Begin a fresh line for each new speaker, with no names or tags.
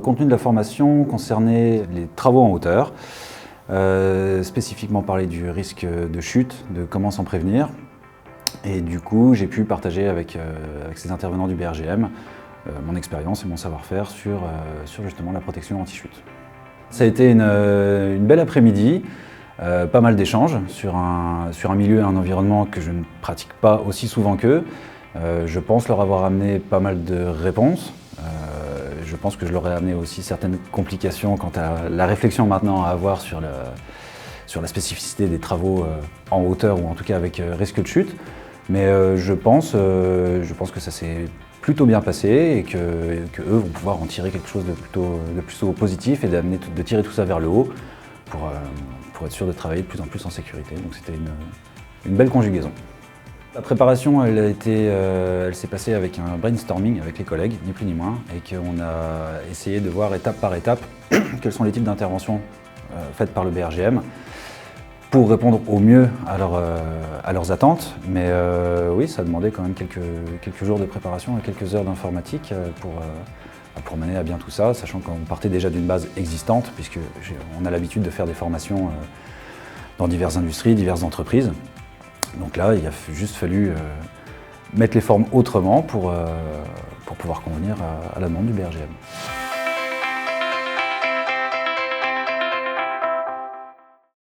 contenu de la formation concernait les travaux en hauteur, spécifiquement parler du risque de chute, de comment s'en prévenir. Et du coup, j'ai pu partager avec ces intervenants du BRGM mon expérience et mon savoir-faire sur justement la protection anti-chute. Ça a été une belle après-midi, pas mal d'échanges sur un milieu et un environnement que je ne pratique pas aussi souvent qu'eux. Je pense leur avoir amené pas mal de réponses. Je pense que je leur ai amené aussi certaines complications quant à la réflexion maintenant à avoir sur la spécificité des travaux en hauteur ou en tout cas avec risque de chute. Mais je pense que ça s'est plutôt bien passé et que eux vont pouvoir en tirer quelque chose de plutôt positif et de tirer tout ça vers le haut pour être sûr de travailler de plus en plus en sécurité. Donc c'était une belle conjugaison. La préparation, elle s'est passée avec un brainstorming avec les collègues, ni plus ni moins, et qu'on a essayé de voir étape par étape quels sont les types d'interventions faites par le BRGM pour répondre au mieux à leurs attentes. Mais oui, ça demandait quand même quelques jours de préparation et quelques heures d'informatique pour mener à bien tout ça, sachant qu'on partait déjà d'une base existante, puisqu'on a l'habitude de faire des formations dans diverses industries, diverses entreprises. Donc là, il a juste fallu mettre les formes autrement pour pouvoir convenir à la demande du BRGM.